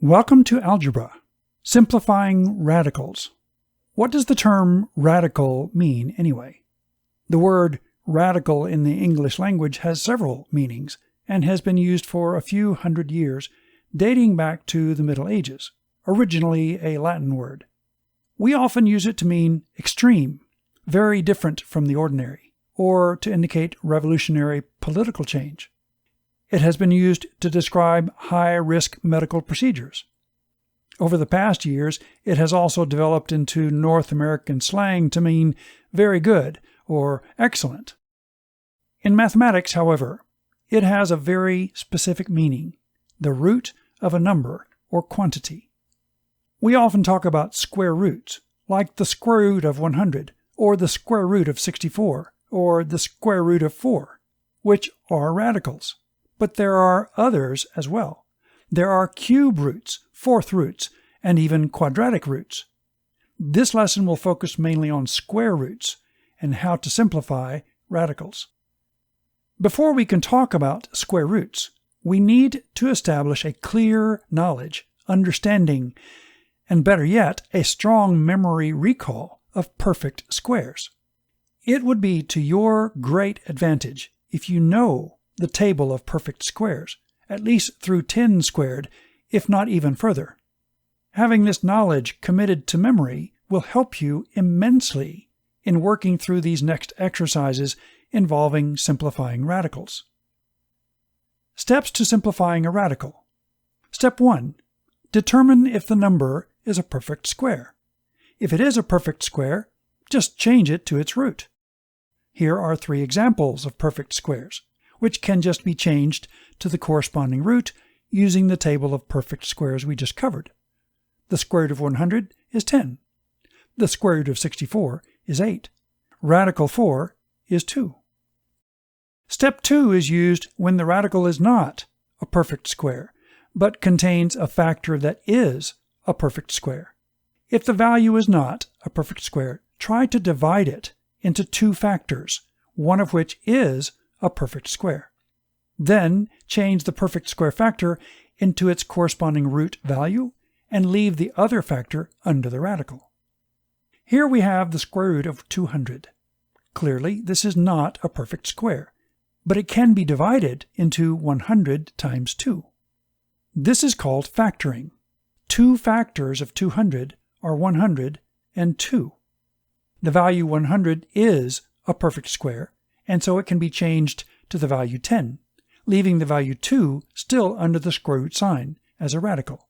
Welcome to Algebra, Simplifying Radicals. What does the term radical mean anyway? The word radical in the English language has several meanings and has been used for a few hundred years, dating back to the Middle Ages, originally a Latin word. We often use it to mean extreme, very different from the ordinary, or to indicate revolutionary political change. It has been used to describe high-risk medical procedures. Over the past years, it has also developed into North American slang to mean very good or excellent. In mathematics, however, it has a very specific meaning, the root of a number or quantity. We often talk about square roots, like the square root of 100, or the square root of 64, or the square root of 4, which are radicals. But there are others as well. There are cube roots, fourth roots, and even quadratic roots. This lesson will focus mainly on square roots and how to simplify radicals. Before we can talk about square roots, we need to establish a clear knowledge, understanding, and better yet, a strong memory recall of perfect squares. It would be to your great advantage if you know the table of perfect squares, at least through 10 squared, if not even further. Having this knowledge committed to memory will help you immensely in working through these next exercises involving simplifying radicals. Steps to simplifying a radical. Step 1. Determine if the number is a perfect square. If it is a perfect square, just change it to its root. Here are 3 examples of perfect squares, which can just be changed to the corresponding root using the table of perfect squares we just covered. The square root of 100 is 10. The square root of 64 is 8. Radical 4 is 2. Step 2 is used when the radical is not a perfect square, but contains a factor that is a perfect square. If the value is not a perfect square, try to divide it into 2 factors, one of which is a perfect square. Then change the perfect square factor into its corresponding root value and leave the other factor under the radical. Here we have the square root of 200. Clearly, this is not a perfect square, but it can be divided into 100 times 2. This is called factoring. 2 factors of 200 are 100 and 2. The value 100 is a perfect square, and so it can be changed to the value 10, leaving the value 2 still under the square root sign as a radical.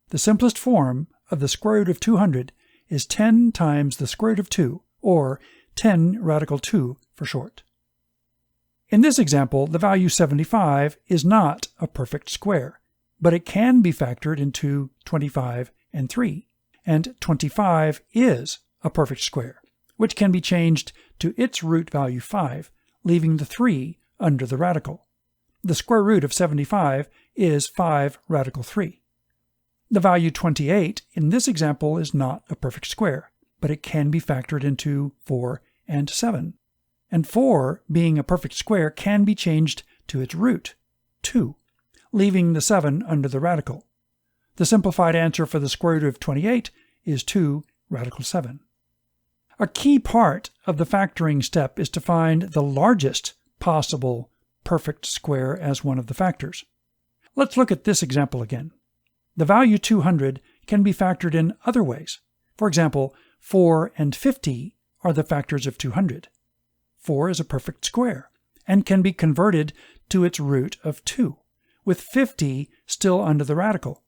The simplest form of the square root of 200 is 10 times the square root of 2, or 10 radical 2 for short. In this example, the value 75 is not a perfect square, but it can be factored into 25 and 3, and 25 is a perfect square, which can be changed to its root value 5, leaving the 3 under the radical. The square root of 75 is 5 radical 3. The value 28 in this example is not a perfect square, but it can be factored into 4 and 7. And 4, being a perfect square, can be changed to its root, 2, leaving the 7 under the radical. The simplified answer for the square root of 28 is 2 radical 7. A key part of the factoring step is to find the largest possible perfect square as one of the factors. Let's look at this example again. The value 200 can be factored in other ways. For example, 4 and 50 are the factors of 200. 4 is a perfect square and can be converted to its root of 2, with 50 still under the radical.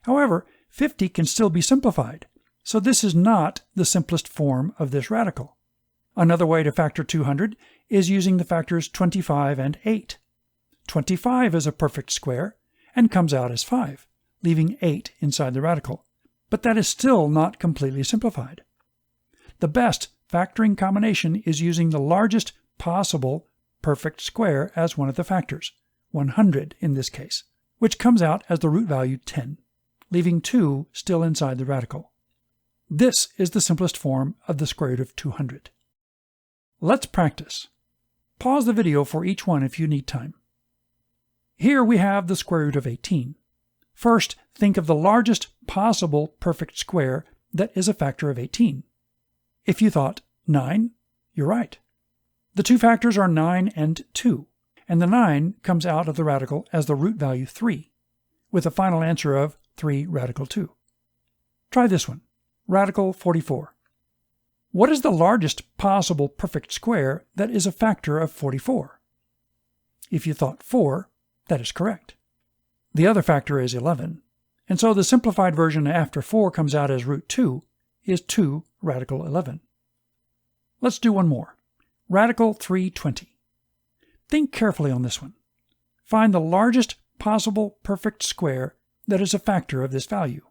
However, 50 can still be simplified, so this is not the simplest form of this radical. Another way to factor 200 is using the factors 25 and 8. 25 is a perfect square and comes out as 5, leaving 8 inside the radical, but that is still not completely simplified. The best factoring combination is using the largest possible perfect square as one of the factors, 100 in this case, which comes out as the root value 10, leaving 2 still inside the radical. This is the simplest form of the square root of 200. Let's practice. Pause the video for each one if you need time. Here we have the square root of 18. First, think of the largest possible perfect square that is a factor of 18. If you thought 9, you're right. The two factors are 9 and 2, and the 9 comes out of the radical as the root value 3, with a final answer of 3 radical 2. Try this one, radical 44. What is the largest possible perfect square that is a factor of 44? If you thought 4, that is correct. The other factor is 11, and so the simplified version after 4 comes out as root 2 is 2 radical 11. Let's do one more. Radical 320. Think carefully on this one. Find the largest possible perfect square that is a factor of this value.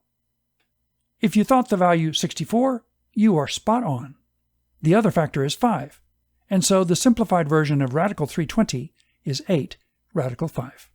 If you thought the value 64, you are spot on. The other factor is 5, and so the simplified version of radical 320 is 8 radical 5.